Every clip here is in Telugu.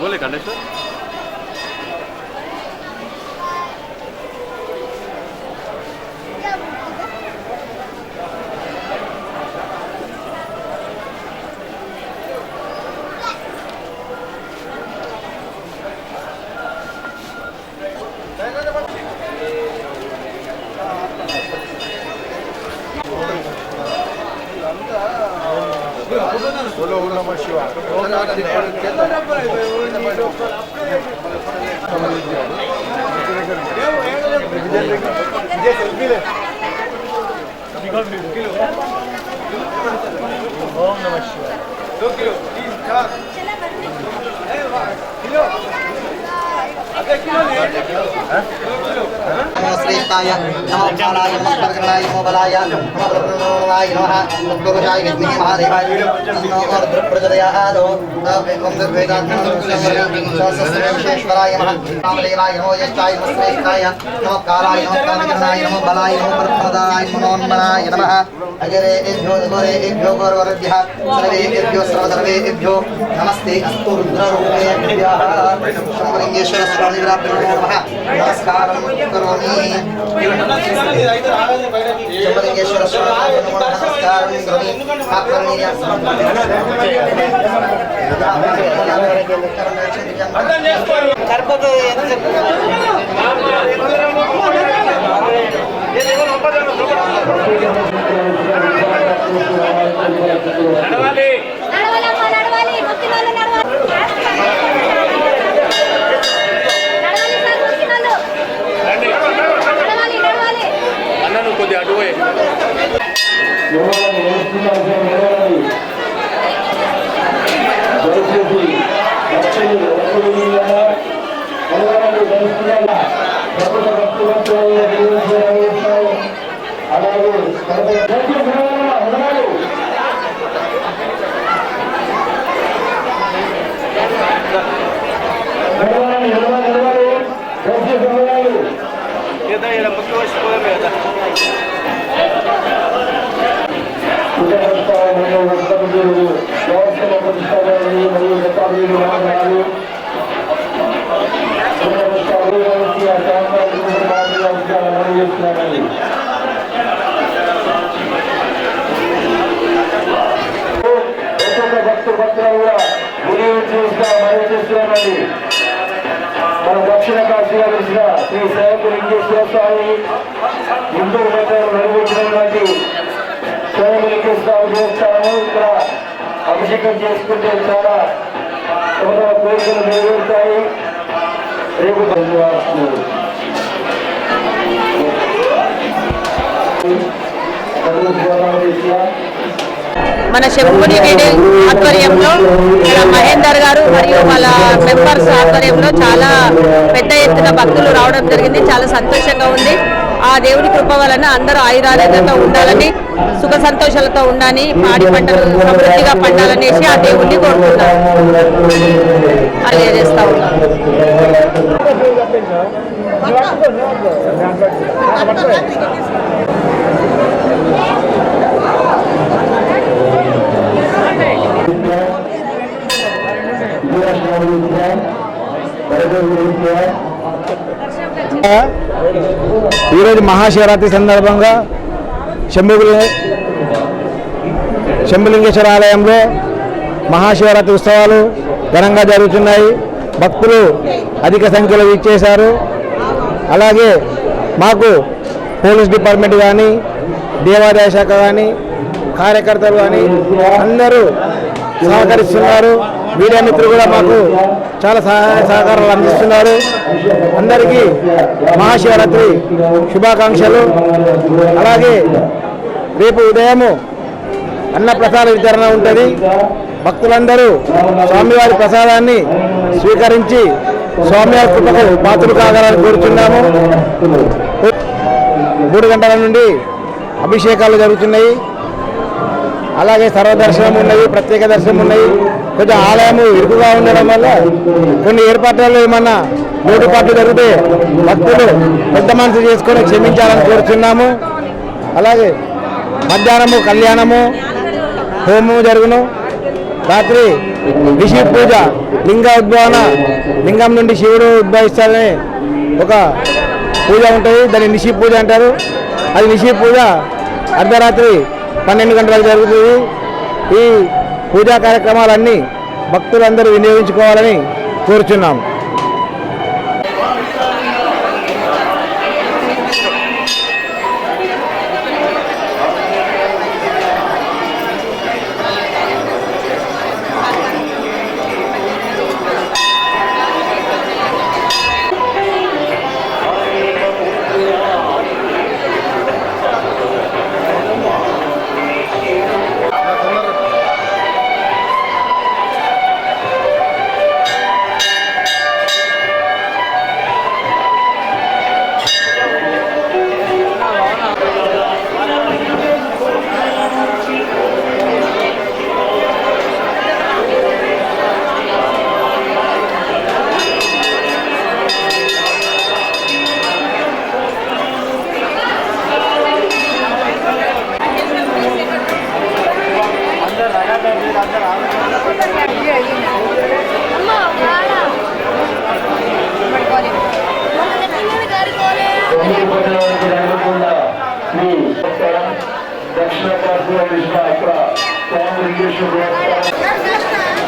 बोले कंडक्टर बोलो ओम नमः शिवाय। ओम नमः शिवाय। 2 किलो 3 4 किलो नमो श्रेष्ठाय नमो कालाय नमो सर्वगणाय नमो बलाय नमो ब्रह्मणोय नमः नमोजाय विद्महे महादेवाय नमो प्रचोदयात् ओम वेदान्तश्रेष्ठराय नमः रामदेवाय नमो यश्चाय नमो श्रेष्ठाय नमो कालाय नमो कामगणाय नमो बलाय नमो ब्रह्मणोय मनोन्मनाय नमः अजरे एभ्यो गोरे एभ्यो गोरवरभ्यः सर्वेभ्यो सर्वधर्मेभ्यो नमस्ते अस्तु रुद्ररूपेभ्यः शंभुलिंगेश्वर स्वामी नमः नमस्कारं करोमि शंभुलिंगेश्वर स्वामी नमस्कारं करोमि మన దక్షిణ కాశీగా తెలిసిన శ్రీ స్వయంలింగేశ్వర స్వామి గుంటూరు పట్టణంలో నిర్వహించినటువంటి స్వయంలింగేశ్వర దేవస్థానము ఇక్కడ అభిషేకం చేసుకుంటే చాలా కోరికలు నెరవేరుతాయి. రేపు మన శంభునిగిరి ఆధ్వర్యంలో మహేందర్ గారు మరియు వాళ్ళ మెంబర్స్ ఆధ్వర్యంలో చాలా పెద్ద ఎత్తున భక్తులు రావడం జరిగింది. చాలా సంతోషంగా ఉంది. ఆ దేవుని కృప వలన అందరూ ఆయురారోగ్యంగా ఉండాలని, సుఖ సంతోషాలతో ఉండాలని, పాడి పంటలు సమృద్ధిగా పండాలనేసి ఆ దేవుణ్ణి కోరుతున్నారు. తెలియజేస్తా ఉన్నాం. ఈరోజు మహాశివరాత్రి సందర్భంగా శంభులింగేశ్వర ఆలయంలో మహాశివరాత్రి ఉత్సవాలు ఘనంగా జరుగుతున్నాయి. భక్తులు అధిక సంఖ్యలో ఇచ్చేశారు. అలాగే మాకు పోలీస్ డిపార్ట్మెంట్ కానీ, దేవాదాయ శాఖ కానీ, కార్యకర్తలు కానీ అందరూ సహకరిస్తున్నారు. మీడియా మిత్రులు కూడా మాకు చాలా సహాయ సహకారాలు అందిస్తున్నారు. అందరికీ మహాశివరాత్రి శుభాకాంక్షలు. అలాగే రేపు ఉదయము అన్నప్రసాద వితరణ ఉంటుంది. భక్తులందరూ స్వామివారి ప్రసాదాన్ని స్వీకరించి స్వామివారి కృపకు పాత్రలు కాగలని కోరుతున్నాము. 3 గంటల నుండి అభిషేకాలు జరుగుతున్నాయి. అలాగే సర్వదర్శనం ఉన్నది, ప్రత్యేక దర్శనం ఉన్నాయి. కొంచెం ఆలయం ఇరుకుగా ఉండడం వల్ల కొన్ని ఏర్పాట్లలో ఏమన్నా లోటుపాట్లు జరిగితే భక్తులు పెద్ద మనసు చేసుకొని క్షమించాలని కోరుచున్నాము. అలాగే మధ్యాహ్నము కళ్యాణము హోమము జరుగును. రాత్రి రిషి పూజ, లింగ ఉద్భవన, లింగం నుండి శివుడు ఉద్భవిస్తారని ఒక పూజ ఉంటుంది. దాన్ని నిషి పూజ అంటారు. అది నిషి పూజ అర్ధరాత్రి 12 గంటలకు జరుగుతుంది. ఈ పూజా కార్యక్రమాలన్నీ భక్తులందరూ వినియోగించుకోవాలని కోరుచున్నాము.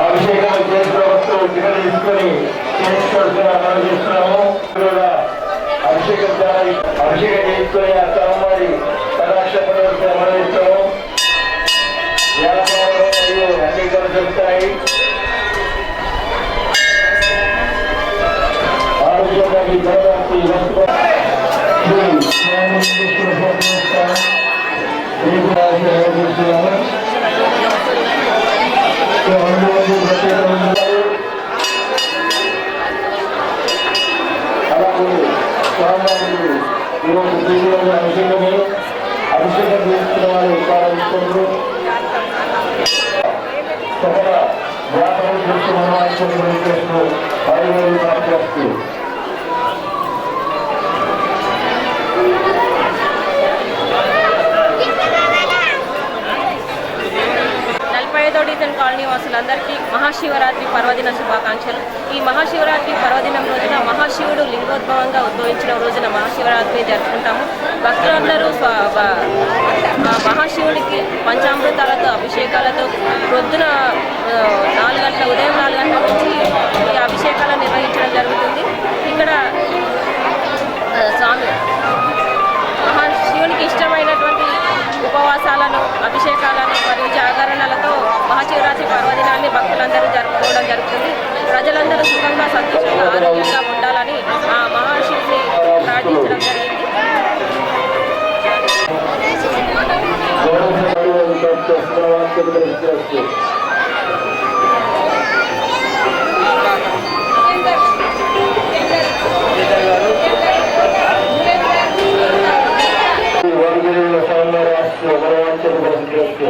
అభిషేకాలు చేసిన వస్తువులు తీసుకొని అభిషేకం చేసుకొని ఆ స్వామి పరాక్షిస్తాము. వ్యాపారంలో మరియు అన్ని జరుగుతాయి. ఆరోగ్యానికి అభిషేకం చేస్తున్న వారు ప్రారంభిస్తున్నారు. సకల వ్యాపారం చేస్తూ మనవాళ్ళు ప్రాప్తి. 45వ డివిజన్ కాలనీ వాసులందరికీ మహాశివరాత్రి పర్వదిన శుభాకాంక్షలు. ఈ మహాశివరాత్రి పర్వదినం రోజున మహాశివుడు లింగోద్భవంగా ఉద్భవించిన రోజున మహాశివరాత్రి జరుపుకుంటాము. భక్తులందరూ మహాశివుడికి పంచామృతాలతో అభిషేకాలతో ప్రొద్దున 4 గంటల ఉదయం 4 గంటల నుంచి ఈ అభిషేకాలను నిర్వహించడం జరుగుతుంది. ఇక్కడ మహాశివునికి ఇష్టమైనటువంటి ఉపవాసాలను, అభిషేకాలను మరియు జాగరణలతో మహాశివరాత్రి పర్వదినాన్ని భక్తులందరూ జరుపుకోవడం జరుగుతుంది. ప్రజలందరూ సుఖంగా, సంతోషంగా, ఆరోగ్యంగా ఉండాలని ఆ మహాశివుని ప్రార్థించడం జరిగింది.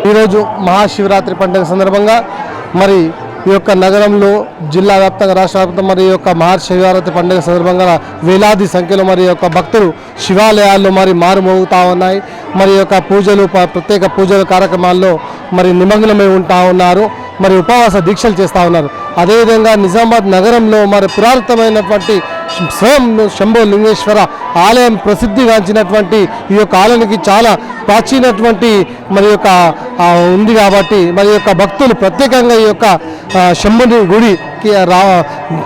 ఈరోజు మహాశివరాత్రి పండుగ సందర్భంగా మరి ఈ యొక్క నగరంలో జిల్లా వ్యాప్తంగా రాష్ట్ర వ్యాప్తంగా మరి యొక్క మహాశివరాత్రి పండుగ సందర్భంగా వేలాది సంఖ్యలో మరి యొక్క భక్తులు శివాలయాల్లో మరి మారుమోగుతూ ఉన్నాయి. మరి యొక్క పూజలు, ప్రత్యేక పూజల కార్యక్రమాల్లో మరి నిమగ్నమై ఉంటా ఉన్నారు. మరి ఉపవాస దీక్షలు చేస్తూ ఉన్నారు. అదేవిధంగా నిజామాబాద్ నగరంలో మరి పురాతనమైనటువంటి స్వయం శంభో లింగేశ్వర ఆలయం ప్రసిద్ధిగాంచినటువంటి ఈ యొక్క ఆలయానికి చాలా ప్రాచీనటువంటి మరి యొక్క ఉంది కాబట్టి మరి యొక్క భక్తులు ప్రత్యేకంగా ఈ యొక్క శంభుని గుడికి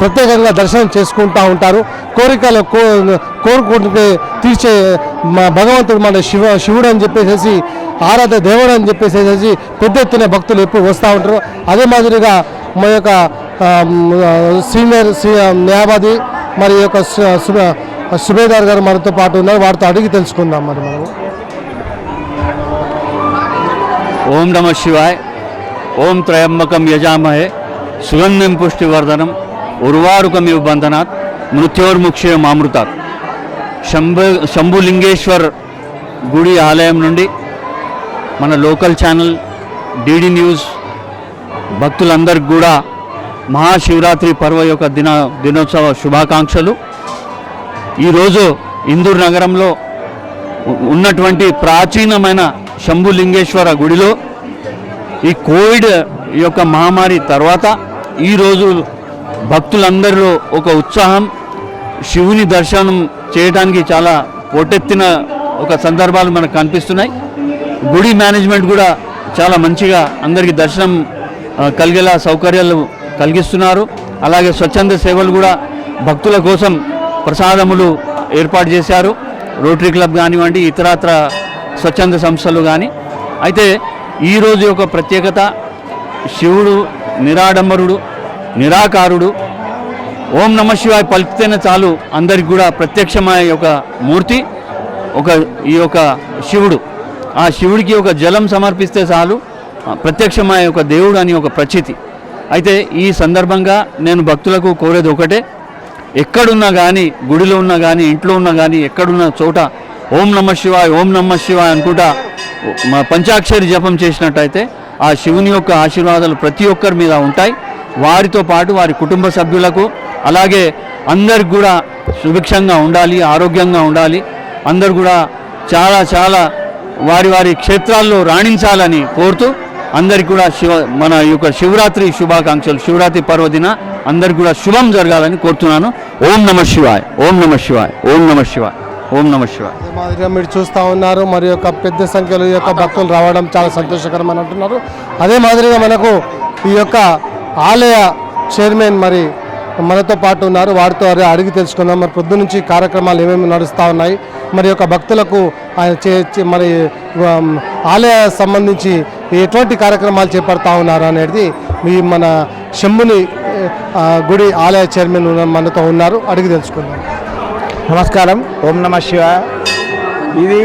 ప్రత్యేకంగా దర్శనం చేసుకుంటూ ఉంటారు. కోరికలు కోరుకుంటే తీర్చే భగవంతుడు మన శివుడు అని చెప్పేసి, ఆరాధ దేవుడు అని చెప్పేసి పెద్ద ఎత్తున భక్తులు ఎప్పుడు వస్తూ ఉంటారు. అదే మాదిరిగా మా యొక్క సీనియర్ న్యాయవాది మరి యొక్క సుబేదార్ గారు మనతో పాటు ఉన్నారు. వారితో అడిగి తెలుసుకుందాం. మరి మనము ఓం నమ శివాయ. ఓం త్రయంబకం యజామహే సుగంధిం పుష్టివర్ధనం ఉర్వారుకమివ బంధనాత్ మృత్యోర్ముక్షేమామృతాత్. శంభులింగేశ్వర్ గుడి ఆలయం నుండి మన లోకల్ ఛానల్ డిడి న్యూస్ భక్తులందరికీ కూడా మహాశివరాత్రి పర్వ యొక్క దినోత్సవ శుభాకాంక్షలు. ఈరోజు ఇందూరు నగరంలో ఉన్నటువంటి ప్రాచీనమైన శంభులింగేశ్వర గుడిలో ఈ కోవిడ్ యొక్క మహమ్మారి తర్వాత ఈరోజు భక్తులందరిలో ఒక ఉత్సాహం, శివుని దర్శనం చేయడానికి చాలా పోటెత్తిన ఒక సందర్భాలు మనకు కనిపిస్తున్నాయి. గుడి మేనేజ్మెంట్ కూడా చాలా మంచిగా అందరికీ దర్శనం కలిగేలా సౌకర్యాలు కలిగిస్తున్నారు. అలాగే స్వచ్ఛంద సేవలు కూడా భక్తుల కోసం ప్రసాదములు ఏర్పాటు చేశారు. రోటరీ క్లబ్ కానివ్వండి, ఇతరత్ర స్వచ్ఛంద సంస్థలు కానీ. అయితే ఈరోజు యొక్క ప్రత్యేకత, శివుడు నిరాడంబరుడు, నిరాకారుడు. ఓం నమ శివాయ పలికితేనే చాలు అందరికి కూడా ప్రత్యక్షమైన ఒక మూర్తి, ఈ యొక్క శివుడు. ఆ శివుడికి ఒక జలం సమర్పిస్తే చాలు ప్రత్యక్షమైన ఒక దేవుడు అని ఒక ప్రచితి. అయితే ఈ సందర్భంగా నేను భక్తులకు కోరేది ఒకటే, ఎక్కడున్నా కానీ, గుడిలో ఉన్నా కానీ, ఇంట్లో ఉన్నా కానీ, ఎక్కడున్న చోట ఓం నమ శివాయ ఓం నమ శివాయ అనుకుంటా మా పంచాక్షరి జపం చేసినట్టయితే ఆ శివుని యొక్క ఆశీర్వాదాలు ప్రతి ఒక్కరి మీద ఉంటాయి. వారితో పాటు వారి కుటుంబ సభ్యులకు, అలాగే అందరికి కూడా సుభిక్షంగా ఉండాలి, ఆరోగ్యంగా ఉండాలి. అందరు కూడా చాలా చాలా వారి వారి క్షేత్రాల్లో రాణించాలని కోరుతూ అందరికి కూడా మన యొక్క శివరాత్రి శుభాకాంక్షలు. శివరాత్రి పర్వదిన అందరికి కూడా శుభం జరగాలని కోరుతున్నాను. ఓం నమ శివాయ ఓం నమ శివాయ ఓం నమ శివాయ ఓం నమ శివాయ. అదే మాదిరిగా మీరు చూస్తూ ఉన్నారు, మరి యొక్క పెద్ద సంఖ్యలో ఈ యొక్క భక్తులు రావడం చాలా సంతోషకరం అని అంటున్నారు. అదే మాదిరిగా మనకు ఈ యొక్క ఆలయ చైర్మన్ మరి మనతో పాటు ఉన్నారు. వారితో అడిగి తెలుసుకుందాం మరి పొద్దు నుంచి కార్యక్రమాలు ఏమేమి నడుస్తూ ఉన్నాయి, మరి యొక్క భక్తులకు మరి ఆలయ సంబంధించి ఎటువంటి కార్యక్రమాలు చేపడతా ఉన్నారు అనేది మన శంభుని గుడి ఆలయ చైర్మన్ మనతో ఉన్నారు, అడిగి తెలుసుకుందాం. నమస్కారం. ఓం నమ శివాయ. ఇది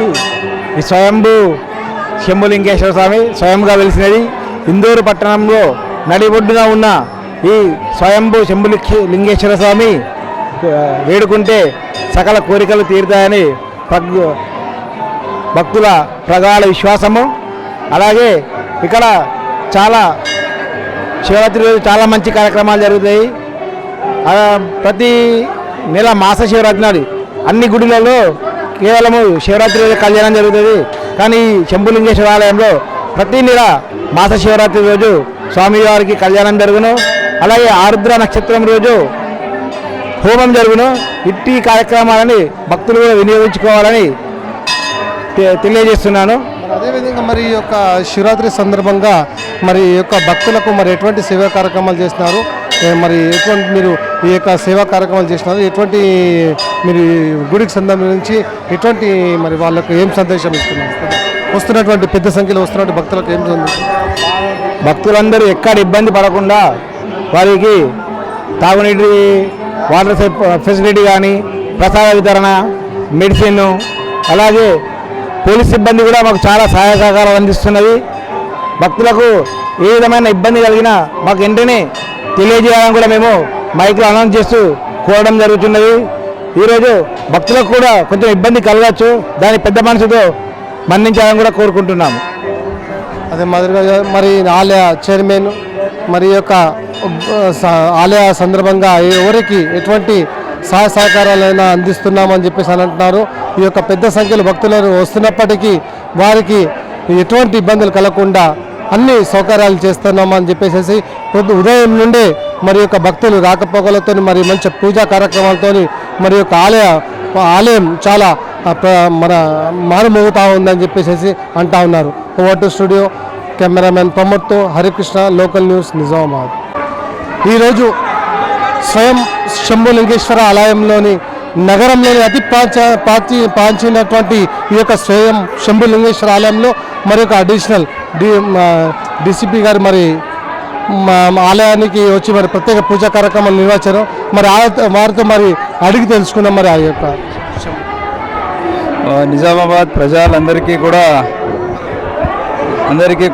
ఈ స్వయంభూ శంభులింగేశ్వర స్వామి స్వయంగా వెలిసినది. ఇందూరు పట్టణంలో నడిబొడ్డున ఉన్న ఈ స్వయంభూ శంభులింగేశ్వర స్వామి వేడుకుంటే సకల కోరికలు తీరుతాయని భక్తుల ప్రగాఢ విశ్వాసము. అలాగే ఇక్కడ చాలా శివరాత్రి రోజు చాలా మంచి కార్యక్రమాలు జరుగుతాయి. ప్రతి నెల మాస శివరాత్రి నాడు అన్ని గుడిలలో కేవలము శివరాత్రి రోజు కళ్యాణం జరుగుతుంది. కానీ శంభులింగేశ్వర ఆలయంలో ప్రతి నెల మాస శివరాత్రి రోజు స్వామివారికి కళ్యాణం జరుగును. అలాగే ఆరుద్ర నక్షత్రం రోజు హోమం జరుగును. ఇట్టి కార్యక్రమాలని భక్తులు కూడా వినియోగించుకోవాలని తెలియజేస్తున్నాను. అదేవిధంగా మరి ఈ యొక్క శివరాత్రి సందర్భంగా మరి ఈ యొక్క భక్తులకు మరి ఎటువంటి సేవా కార్యక్రమాలు చేస్తున్నారు, మరి ఎటువంటి మీరు ఈ యొక్క సేవా కార్యక్రమాలు చేస్తున్నారు, ఎటువంటి మీరు గుడికి సంబంధించి ఎటువంటి మరి వాళ్ళకు ఏం సందేశం ఇస్తున్నారు? వస్తున్నటువంటి పెద్ద సంఖ్యలో వస్తున్నటువంటి భక్తులకు ఏం సందేశం? భక్తులందరూ ఎక్కడ ఇబ్బంది పడకుండా వారికి తాగునీటి వాటర్ ఫెసిలిటీ కానీ, ప్రసాద వితరణ, మెడిసిన్, అలాగే పోలీస్ సిబ్బంది కూడా మాకు చాలా సహాయ సహకారాలు అందిస్తున్నది. భక్తులకు ఏ విధమైన ఇబ్బంది కలిగినా మాకు వెంటనే తెలియజేయాలని కూడా మేము మైక్లో అనౌన్స్ చేస్తూ కోరడం జరుగుతున్నది. ఈరోజు భక్తులకు కూడా కొంచెం ఇబ్బంది కలగచ్చు, దాని పెద్ద మనసుతో మన్నించాలని కూడా కోరుకుంటున్నాము. అదే మాదిరిగా మరి ఆలయ చైర్మన్ మరి యొక్క ఆలయ సందర్భంగా ఎవరికి ఎటువంటి సహాయ సహకారాలైనా అందిస్తున్నామని చెప్పేసి అని అంటున్నారు. ఈ యొక్క పెద్ద సంఖ్యలో భక్తులు వస్తున్నప్పటికీ వారికి ఎటువంటి ఇబ్బందులు కలగకుండా అన్ని సౌకర్యాలు చేస్తున్నామని చెప్పేసి ఉదయం నుండే మరి యొక్క భక్తులు రాకపోకలతో మరి మంచి పూజా కార్యక్రమాలతో మరి యొక్క ఆలయం చాలా మన మారుమోగుతూ ఉందని చెప్పేసి అంటా ఉన్నారు. ఓవర్ టు స్టూడియో, కెమెరామెన్ ప్రమోద్తో హరికృష్ణ, లోకల్ న్యూస్, నిజామాబాద్. ఈరోజు స్వయం శంభులింగేశ్వర ఆలయంలోని నగరంలోని అతి ప్రాచీనటువంటి ఈ యొక్క స్వయం శంభులింగేశ్వర ఆలయంలో మరి ఒక అడిషనల్ డిసిపి గారు మరి ఆలయానికి వచ్చి మరి ప్రత్యేక పూజా కార్యక్రమాలు నిర్వహించారు. మరి వారితో మరి అడిగి తెలుసుకున్నాం మరి ఆ యొక్క నిజామాబాద్ ప్రజలందరికీ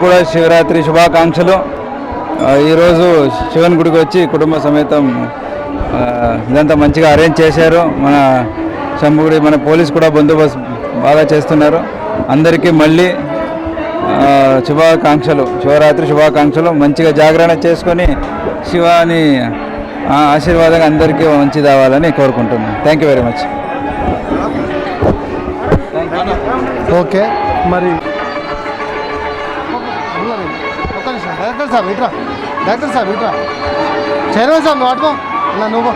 కూడా శివరాత్రి శుభాకాంక్షలు. ఈరోజు శివన్ గుడికి వచ్చి కుటుంబ సమేతం ఇదంతా మంచిగా అరేంజ్ చేశారు. మన శంభుగుడి మన పోలీస్ కూడా బందోబస్తు బాగా చేస్తున్నారు. అందరికీ మళ్ళీ శుభాకాంక్షలు, శివరాత్రి శుభాకాంక్షలు. మంచిగా జాగరణ చేసుకొని శివాని ఆశీర్వాదంగా అందరికీ మంచిది అవ్వాలని కోరుకుంటున్నాను. Thank you very much. Okay మరి ఒక్క నిమిషం డైరెక్టర్ సార్ ఇట్రా చైర్మన్ సార్ నువ్వు అటుకో ఇలా నువ్వు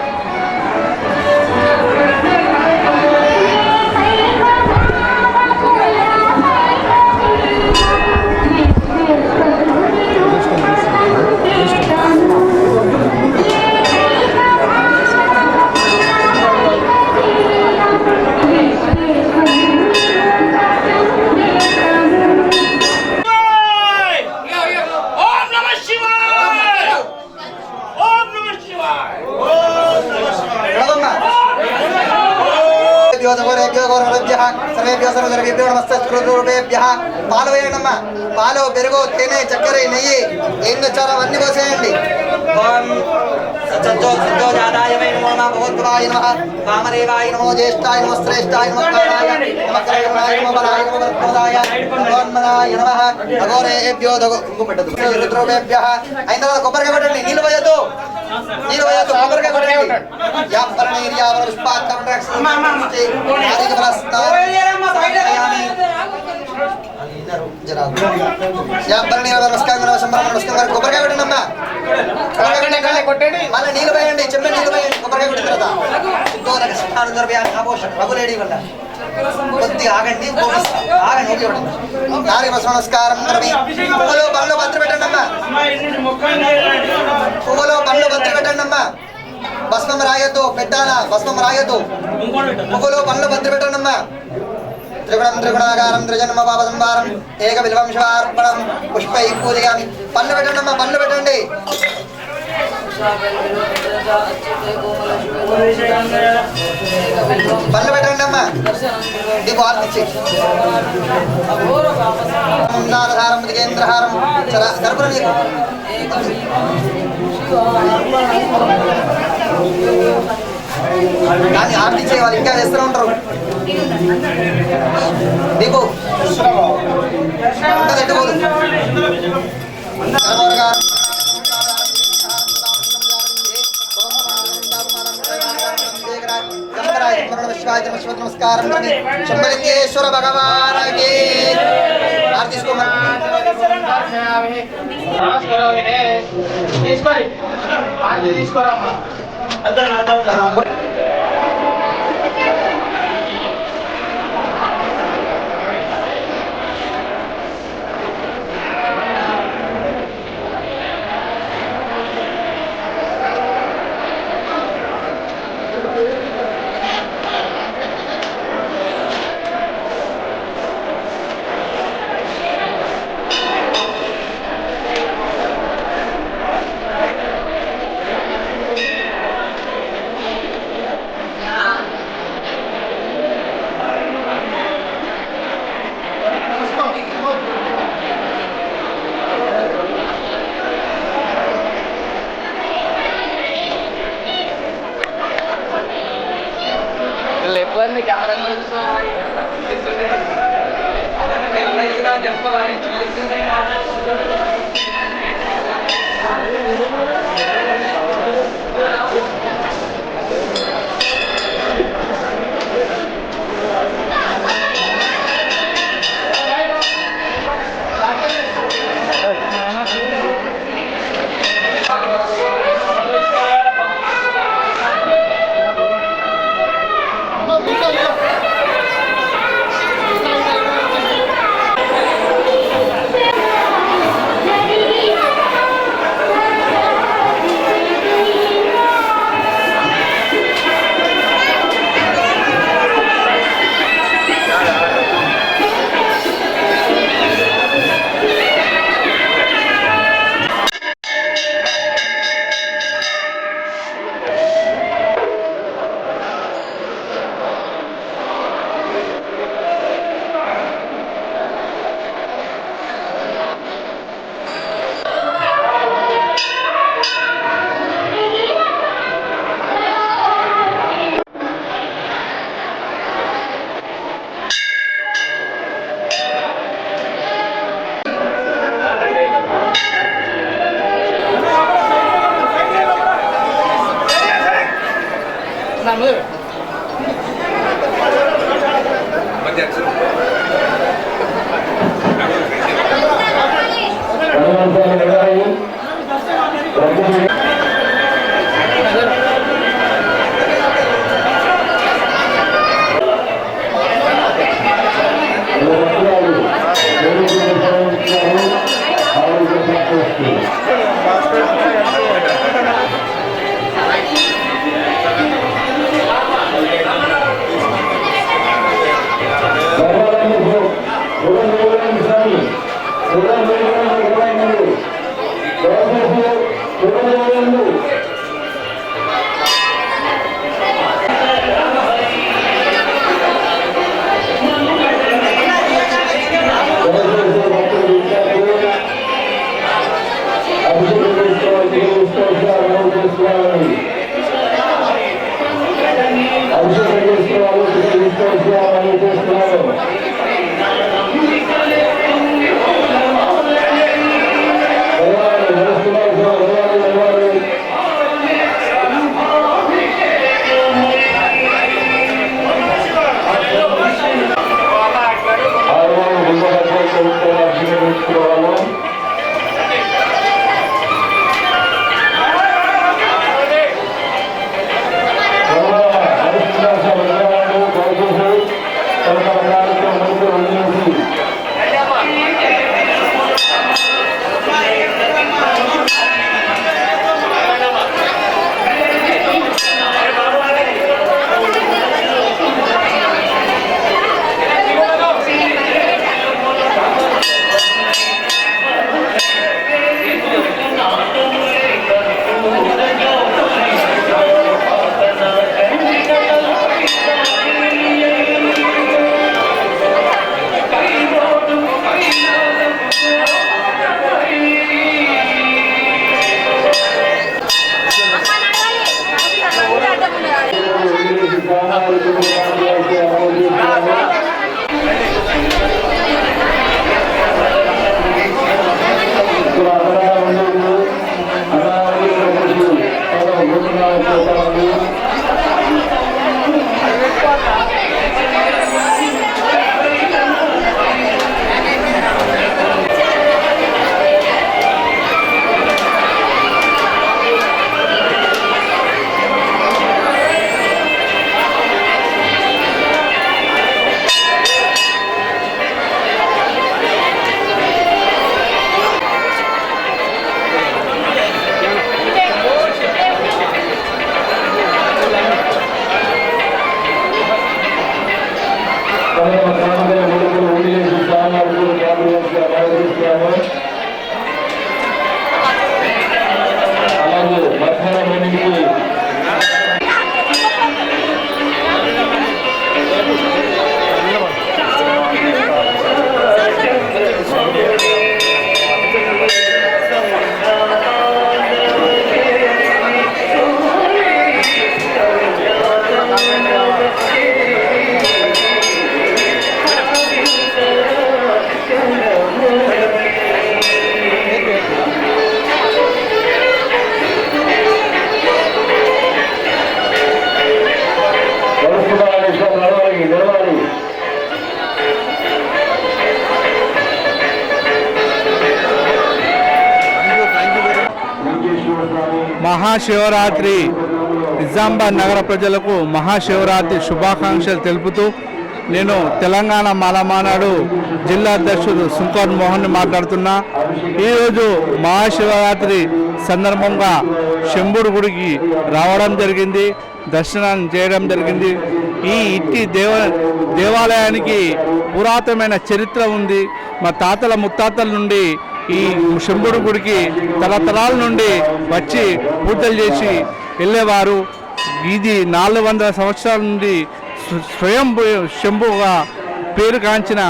పాలు వేయండమ్మా పాలు పెరుగు తేనె చక్కెర నెయ్యి ఏం తెచ్చారో అవన్నీ పోసేయండి కామదేవాయ నమో జ్యేష్ఠాయ నమో శ్రేష్ఠాయ నమో కాలాయ నమో కరగమనాయ నమో బలాయ నమో వరప్రదాయ భగవన్మనాయ నమః అఘోరేభ్యో రుద్రోభ్యః అయిన తర్వాత కొబ్బరికాయ పెట్టండి నీళ్ళు పోయొద్దు కొబ్బరికాయ పెట్టండి యాపరణీర్యావర కొబ్బరికాయ పెట్టండి అమ్మా మళ్ళీ నీళ్ళు పోయండి చెమ్మ నీళ్ళు పోయండి కొబ్బరికాయ పెట్టిన తర్వాత రఘులేడి వల్ల కొద్దిగా ఆగండి నమస్కారం పువ్వులో పండ్లు భద్ర పెట్టండి అమ్మా భస్మం రాయొద్దు పెట్టాలా భస్మం రాయొద్దు పువ్వులో పండ్లు భద్ర పెట్టండి అమ్మా త్రిగుణం త్రిగుణాకారం త్రిజన్మ పాప సంహారం ఏక విల్వంశార్పణం పుష్పై పూజయామి పళ్ళు పెట్టండి అమ్మా పళ్ళు పెట్టండి పళ్ళు పెట్టండి అమ్మా దీపు ఆర్తిచ్చి నారహారం కేంద్రహారం కర్పూర నీకు కానీ ఆర్తిచ్చే వాళ్ళు ఇంకా వేస్తూనే ఉంటారు దీపు ఇంకా తట్టుకోదు నమస్కారం శంభలింగేశ్వర భగవానకి తీసుకోరమ్మా మహాశివరాత్రి నిజామాబాద్ నగర ప్రజలకు మహాశివరాత్రి శుభాకాంక్షలు తెలుపుతూ నేను తెలంగాణ మాలమానాడు జిల్లా అధ్యక్షుడు సుంకర్ మోహన్ మాట్లాడుతున్నా. ఈరోజు మహాశివరాత్రి సందర్భంగా శంభుడు గుడికి రావడం జరిగింది, దర్శనం చేయడం జరిగింది. ఈ ఇట్టి దేవాలయానికి పురాతనమైన చరిత్ర ఉంది. మా తాతల ముత్తాతల నుండి ఈ శంభుడు గుడికి తరతరాల నుండి వచ్చి పూజలు చేసి వెళ్ళేవారు. ఇది 400 సంవత్సరాల నుండి స్వయం శంభుగా పేరు కాంచిన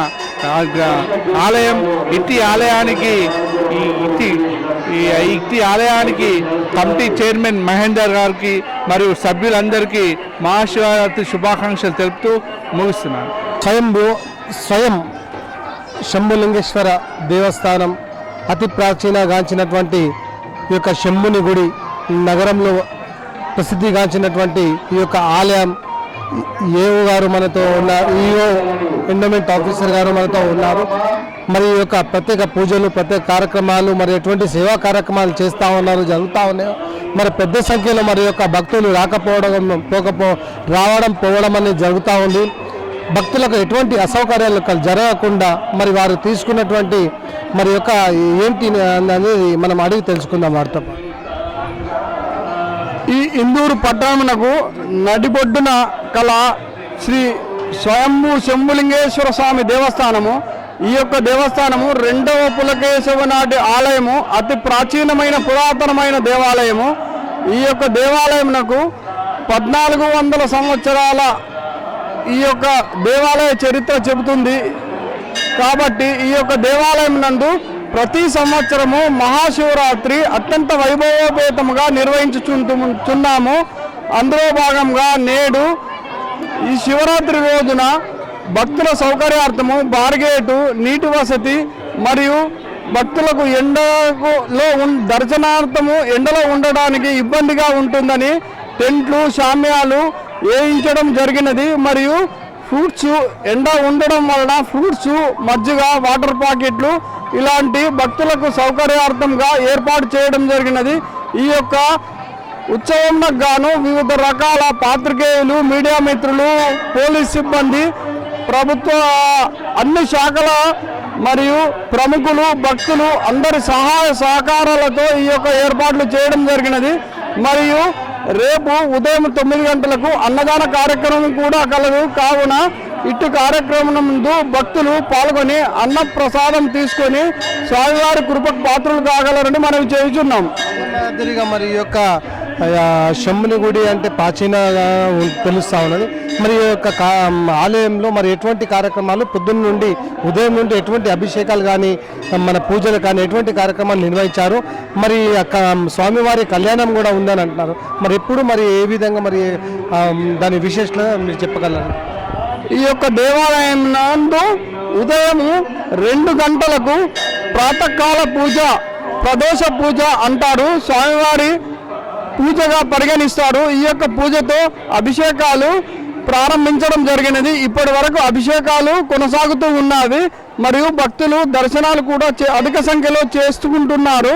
ఆలయం. ఇట్టి ఆలయానికి కమిటీ చైర్మన్ మహేందర్ గారికి మరియు సభ్యులందరికీ మహాశివరాత్రి శుభాకాంక్షలు తెలుపుతూ ముగిస్తున్నాను. స్వయం శంభులింగేశ్వర దేవస్థానం అతి ప్రాచీనగాంచినటువంటి ఈ యొక్క శంభుని గుడి, నగరంలో ప్రసిద్ధిగాంచినటువంటి ఈ యొక్క ఆలయం. ఏఓ గారు మనతో ఉన్నారు, ఈఓ ఎండోమెంట్ ఆఫీసర్ గారు మనతో ఉన్నారు. మరి ఈ యొక్క ప్రత్యేక పూజలు, ప్రత్యేక కార్యక్రమాలు, మరి ఎటువంటి సేవా కార్యక్రమాలు చేస్తూ ఉన్నారు, జరుగుతూ ఉన్నాయి. మరి పెద్ద సంఖ్యలో మరి యొక్క భక్తులు రావడం పోవడం అనేది జరుగుతూ ఉంది. భక్తులకు ఎటువంటి అసౌకర్యాలు జరగకుండా మరి వారు తీసుకున్నటువంటి మరి యొక్క ఏంటి అనేది మనం అడిగి తెలుసుకుందాం వారితో. ఈ ఇందూరు పట్టణమునకు నడిబొడ్డున కల శ్రీ స్వయంభూ శంభులింగేశ్వర స్వామి దేవస్థానము. ఈ యొక్క దేవస్థానము 2వ పులకేశవ నాటి ఆలయము, అతి ప్రాచీనమైన పురాతనమైన దేవాలయము. ఈ యొక్క దేవాలయమునకు 1400 సంవత్సరాల ఈ యొక్క దేవాలయ చరిత్ర చెబుతుంది. కాబట్టి ఈ యొక్క దేవాలయం నందు ప్రతి సంవత్సరము మహాశివరాత్రి అత్యంత వైభవోపేతముగా నిర్వహించుచున్నాము. అందులో భాగంగా నేడు ఈ శివరాత్రి రోజున భక్తుల సౌకర్యార్థము బార్గేటు, నీటి వసతి మరియు భక్తులకు దర్శనార్థము ఎండలో ఉండడానికి ఇబ్బందిగా ఉంటుందని టెంట్లు, శామ్యాలు వేయించడం జరిగినది. మరియు ఫ్రూట్స్, ఎండ ఉండడం వలన ఫ్రూట్స్, మజ్జిగ, వాటర్ ప్యాకెట్లు ఇలాంటి భక్తులకు సౌకర్యార్థంగా ఏర్పాటు చేయడం జరిగినది. ఈ యొక్క ఉత్సవంకు గాను వివిధ రకాల పాత్రికేయులు, మీడియా మిత్రులు, పోలీస్ సిబ్బంది, ప్రభుత్వ అన్ని శాఖల మరియు ప్రముఖులు, భక్తులు అందరి సహాయ సహకారాలతో ఈ యొక్క ఏర్పాట్లు చేయడం జరిగినది. మరియు రేపు ఉదయం 9 గంటలకు అన్నదాన కార్యక్రమం కూడా కలదు. కావున ఇటు కార్యక్రమం ముందు భక్తులు పాల్గొని అన్న ప్రసాదం తీసుకొని స్వామివారి కృపకు పాత్రలు కాగలరని మనం చేస్తున్నాం. మరి ఈ యొక్క శంభుని గుడి అంటే ప్రాచీనంగా తెలుస్తూ ఉన్నది. మరి ఈ యొక్క ఆలయంలో మరి ఎటువంటి కార్యక్రమాలు పొద్దున్న నుండి ఉదయం నుండి ఎటువంటి అభిషేకాలు కానీ మన పూజలు కానీ ఎటువంటి కార్యక్రమాలు నిర్వహించారు? మరి స్వామివారి కళ్యాణం కూడా ఉందని అంటున్నారు. మరి ఎప్పుడు మరి ఏ విధంగా మరి దాని విశేషత మీరు చెప్పగలరు? ఈ యొక్క దేవాలయం నందు ఉదయం 2 గంటలకు ప్రాతకాల పూజ, ప్రదోష పూజ అంటారు, స్వామివారి పూజగా పరిగణిస్తారు. ఈ యొక్క పూజతో అభిషేకాలు ప్రారంభించడం జరిగినది. ఇప్పటి వరకు అభిషేకాలు కొనసాగుతూ ఉన్నవి. మరియు భక్తులు దర్శనాలు కూడా అధిక సంఖ్యలో చేసుకుంటున్నారు.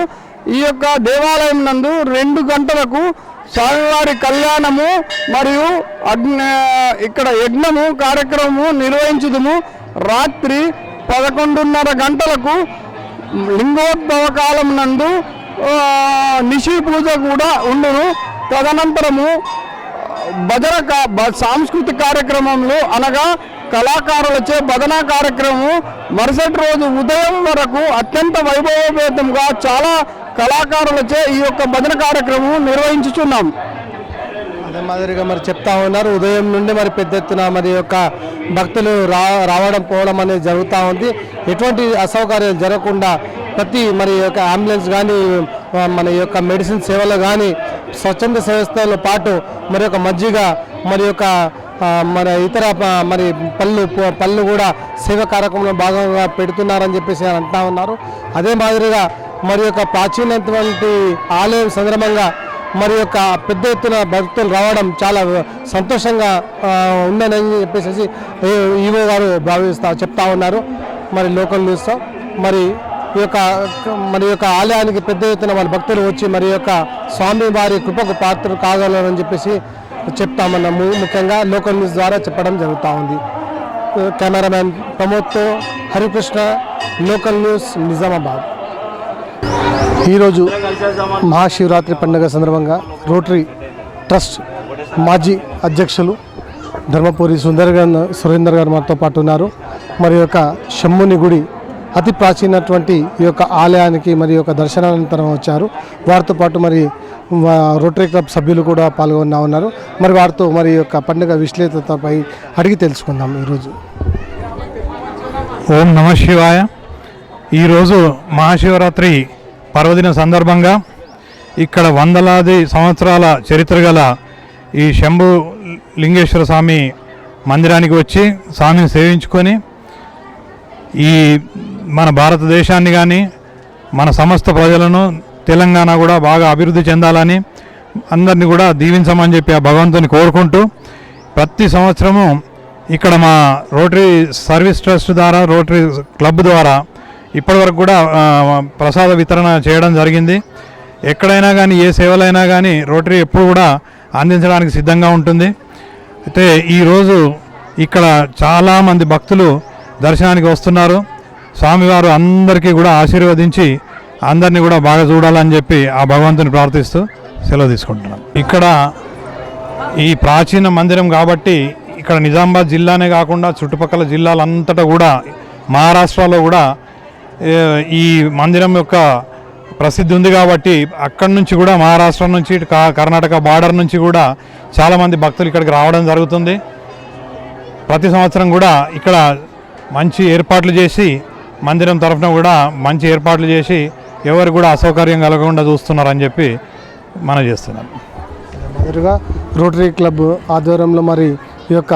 ఈ యొక్క దేవాలయం నందు 2 గంటలకు స్వామివారి కళ్యాణము మరియు ఇక్కడ యజ్ఞము కార్యక్రమము నిర్వహించుదుము. రాత్రి 11:30 గంటలకు లింగోద్భవ కాలం నందు నిశి పూజ కూడా ఉండును. తదనంతరము సాంస్కృతిక కార్యక్రమంలో అనగా కళాకారులచే భజన కార్యక్రమం మరుసటి రోజు ఉదయం వరకు అత్యంత వైభవోపేతంగా చాలా కళాకారులచే ఈ యొక్క భజన కార్యక్రమం నిర్వహించుచున్నాం. అదే మాదిరిగా మరి చెప్తా ఉన్నారు, ఉదయం నుండి మరి పెద్ద ఎత్తున మరి యొక్క భక్తులు రావడం పోవడం అనేది జరుగుతూ ఉంది. ఎటువంటి అసౌకర్యాలు జరగకుండా ప్రతి మరి యొక్క అంబులెన్స్ కానీ మన యొక్క మెడిసిన్ సేవలు కానీ స్వచ్ఛంద సంస్థలతో పాటు మరి యొక్క మజ్జిగ మరి యొక్క మన ఇతర మరి పళ్ళు కూడా సేవా కార్యక్రమంలో భాగంగా పెడుతున్నారని చెప్పేసి అంటా ఉన్నారు. అదే మాదిరిగా మరి యొక్క ప్రాచీనటువంటి ఆలయం సందర్భంగా మరి యొక్క పెద్ద ఎత్తున భక్తులు రావడం చాలా సంతోషంగా ఉందని చెప్పేసి ఈవో గారు చెప్తా ఉన్నారు. మరి లోకల్ న్యూస్తో మరి ఈ యొక్క ఆలయానికి పెద్ద ఎత్తున వాళ్ళ భక్తులు వచ్చి మరి యొక్క స్వామి వారి కృపకు పాత్రలు కాగలరని చెప్పేసి చెప్తామన్నాము. ముఖ్యంగా లోకల్ న్యూస్ ద్వారా చెప్పడం జరుగుతూ ఉంది. కెమెరామ్యాన్ ప్రమోద్తో హరికృష్ణ, లోకల్ న్యూస్, నిజామాబాద్. ఈరోజు మహాశివరాత్రి పండుగ సందర్భంగా రోటరీ ట్రస్ట్ మాజీ అధ్యక్షులు ధర్మపురి సురేందర్ గారు మనతో పాటు ఉన్నారు. మరి యొక్క శంభుని గుడి అతి ప్రాచీనటువంటి ఈ యొక్క ఆలయానికి మరి యొక్క దర్శనానంతరం వచ్చారు. వారితో పాటు మరి రోటరీ క్లబ్ సభ్యులు కూడా పాల్గొన్నా ఉన్నారు. మరి వారితో మరి యొక్క పండుగ విశ్లేషతపై అడిగి తెలుసుకుందాం. ఈరోజు ఓం నమ శివాయ. ఈరోజు మహాశివరాత్రి పర్వదిన సందర్భంగా ఇక్కడ వందలాది సంవత్సరాల చరిత్ర గల ఈ శంభు లింగేశ్వర స్వామి మందిరానికి వచ్చి స్వామిని సేవించుకొని ఈ మన భారతదేశాన్ని కానీ మన సమస్త ప్రజలను తెలంగాణ కూడా బాగా అభివృద్ధి చెందాలని అందరినీ కూడా దీవించమని చెప్పి ఆ భగవంతుని కోరుకుంటూ ప్రతి సంవత్సరము ఇక్కడ మా రోటరీ సర్వీస్ ట్రస్ట్ ద్వారా రోటరీ క్లబ్ ద్వారా ఇప్పటివరకు కూడా ప్రసాద వితరణ చేయడం జరిగింది. ఎక్కడైనా కానీ ఏ సేవలైనా కానీ రోటరీ ఎప్పుడు కూడా అందించడానికి సిద్ధంగా ఉంటుంది. అయితే ఈరోజు ఇక్కడ చాలామంది భక్తులు దర్శనానికి వస్తున్నారు. స్వామివారు అందరికీ కూడా ఆశీర్వదించి అందరినీ కూడా బాగా చూడాలని చెప్పి ఆ భగవంతుని ప్రార్థిస్తూ సెలవు తీసుకుంటున్నాం. ఇక్కడ ఈ ప్రాచీన మందిరం కాబట్టి ఇక్కడ నిజామాబాద్ జిల్లానే కాకుండా చుట్టుపక్కల జిల్లాలంతటా కూడా మహారాష్ట్రలో కూడా ఈ మందిరం యొక్క ప్రసిద్ధి ఉంది కాబట్టి అక్కడి నుంచి కూడా మహారాష్ట్ర నుంచి కర్ణాటక బార్డర్ నుంచి కూడా చాలామంది భక్తులు ఇక్కడికి రావడం జరుగుతుంది. ప్రతి సంవత్సరం కూడా ఇక్కడ మంచి ఏర్పాట్లు చేసి మందిరం తరఫున కూడా మంచి ఏర్పాట్లు చేసి ఎవరు కూడా అసౌకర్యం కలగకుండా చూస్తున్నారని చెప్పి మనం చేస్తున్నాం. మొదటిగా రోటరీ క్లబ్ ఆధ్వర్యంలో మరి ఈ యొక్క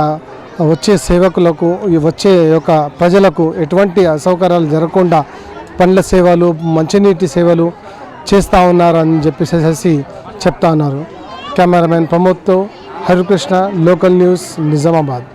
వచ్చే సేవకులకు వచ్చే యొక్క ప్రజలకు ఎటువంటి అసౌకర్యాలు జరగకుండా పండ్ల సేవలు మంచినీటి సేవలు చేస్తూ ఉన్నారని చెప్పేసి చెప్తా ఉన్నారు. కెమెరామెన్ ప్రమోద్తో హరికృష్ణ, లోకల్ న్యూస్, నిజామాబాద్.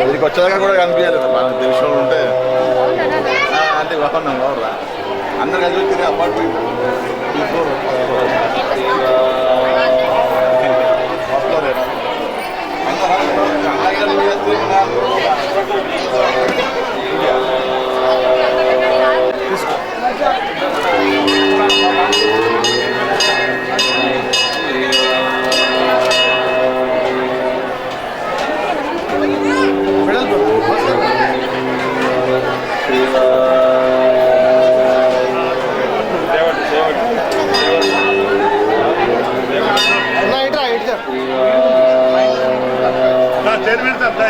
వీరికి వచ్చేదాకా కూడా కనిపించలేదు. మనం తెలిసిన వాళ్ళు ఉంటే అంటే బాగున్నాం బాగురా అందరు కలిసి వచ్చి అపార్ట్మెంట్ चेयरमैन साहब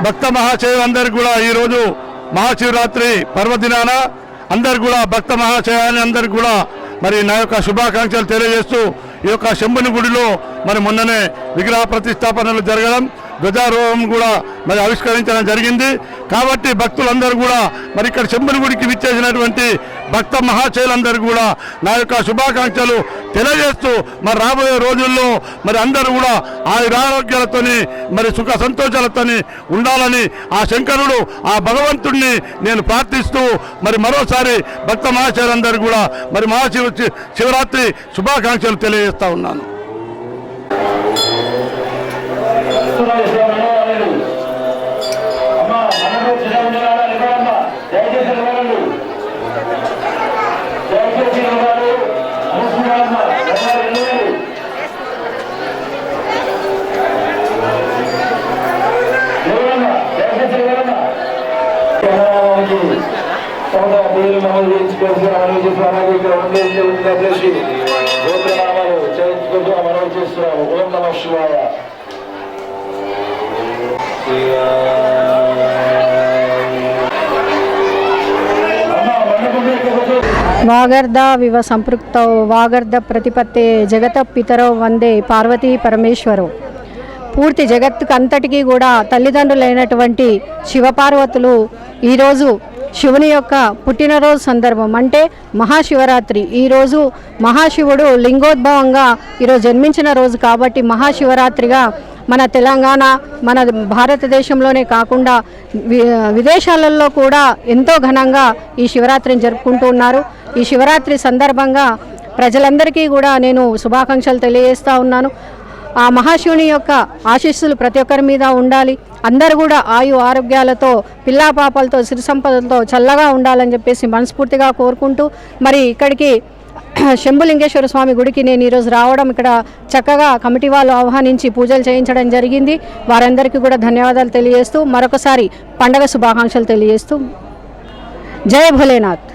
భక్త మహాశయులందరికీ కూడా ఈరోజు మహాశివరాత్రి పర్వదినాన అందరు కూడా భక్త మహాశయాన్ని అందరికీ కూడా మరి నా యొక్క శుభాకాంక్షలు తెలియజేస్తూ ఈ యొక్క శంభుని గుడిలో మరి మొన్ననే విగ్రహ ప్రతిష్టాపనలు జరగడం, ధ్వజారోహణం కూడా మరి ఆవిష్కరించడం జరిగింది. కాబట్టి భక్తులందరూ కూడా మరి ఇక్కడ శంభుని గుడికి విచ్చేసినటువంటి భక్త మహాశయులందరూ కూడా నా యొక్క శుభాకాంక్షలు తెలియజేస్తూ మరి రాబోయే రోజుల్లో మరి అందరూ కూడా ఆయురారోగ్యాలతోని మరి సుఖ సంతోషాలతోని ఉండాలని ఆ శంకరుడు ఆ భగవంతుడిని నేను ప్రార్థిస్తూ మరి మరోసారి భక్త మహాశయులందరూ కూడా మరి శివరాత్రి శుభాకాంక్షలు తెలియజేస్తా ఉన్నాను. పేరు నమోదు చేయించుకోవాల్సి మనవి చేస్తున్నాము. ఇక్కడ ఉండేసి గోత్రనామాలు చేయించుకుంటూ మనవి చేస్తున్నాము. ఓం నమః శివాయ. వాగర్ధ వివ సంపృక్తౌ వాగర్ధ ప్రతిపత్తే జగత పితరౌ వందే పార్వతీ పరమేశ్వరౌ. పూర్తి జగత్తుకు అంతటికీ కూడా తల్లిదండ్రులైనటువంటి శివపార్వతులు ఈరోజు శివుని యొక్క పుట్టినరోజు సందర్భం అంటే మహాశివరాత్రి. ఈరోజు మహాశివుడు లింగోద్భవంగా ఈరోజు జన్మించిన రోజు కాబట్టి మహాశివరాత్రిగా మన తెలంగాణ మన భారతదేశంలోనే కాకుండా విదేశాలలో కూడా ఎంతో ఘనంగా ఈ శివరాత్రిని జరుపుకుంటూ ఉన్నారు. ఈ శివరాత్రి సందర్భంగా ప్రజలందరికీ కూడా నేను శుభాకాంక్షలు తెలియజేస్తూ ఉన్నాను. ఆ మహాశివుని యొక్క ఆశీస్సులు ప్రతి ఒక్కరి మీద ఉండాలి. అందరూ కూడా ఆయు ఆరోగ్యాలతో పిల్లా పాపలతో సిరి సంపదలతో చల్లగా ఉండాలని చెప్పేసి మనస్ఫూర్తిగా కోరుకుంటూ మరి ఇక్కడికి శంభులింగేశ్వర స్వామి గుడికి నేను ఈరోజు రావడం, ఇక్కడ చక్కగా కమిటీ వాళ్ళు ఆహ్వానించి పూజలు చేయించడం జరిగింది. వారందరికీ కూడా ధన్యవాదాలు తెలియజేస్తూ మరొకసారి పండగ శుభాకాంక్షలు తెలియజేస్తూ జై భోలేనాథ్.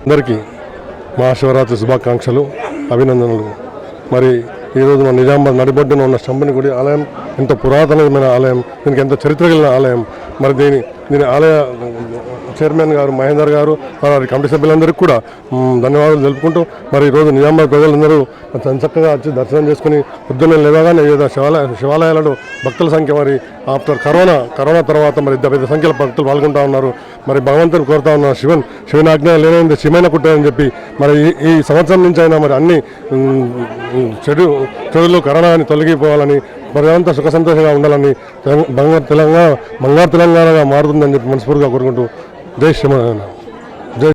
అందరికీ మహాశివరాత్రి శుభాకాంక్షలు, అభినందనలు. మరి ఈరోజు మన నిజామాబాద్ నడిబొడ్డున ఉన్న శంభుని గుడి ఆలయం ఎంతో పురాతనమైన ఆలయం, దీనికి ఎంతో చరిత్ర కలిగిన ఆలయం. మరి దీని ఆలయ చైర్మన్ గారు మహేందర్ గారు వారి కమిటీ సభ్యులందరికీ కూడా ధన్యవాదాలు తెలుపుకుంటూ మరి ఈరోజు నిజామాబాద్ ప్రజలందరూ చక్కగా వచ్చి దర్శనం చేసుకుని పొద్దున్నే లేవగానే వివిధ శివాలయాలలో భక్తుల సంఖ్య మరి ఆఫ్టర్ కరోనా తర్వాత మరి పెద్ద సంఖ్యలో భక్తులు పాల్గొంటూ ఉన్నారు. మరి భగవంతుని కోరుతా ఉన్నారు, శివుని ఆజ్ఞ లేనంది శివైన కుట్టారని చెప్పి మరి ఈ సంవత్సరం నుంచి అయినా మరి అన్ని చెడులు కరోనాని తొలగిపోవాలని ప్రజలంతా సుఖ సంతోషంగా ఉండాలని బంగారు తెలంగాణగా మారుతుందని చెప్పి మనస్ఫూర్తిగా కోరుకుంటూ జై శ్రీమన్నారాయణ.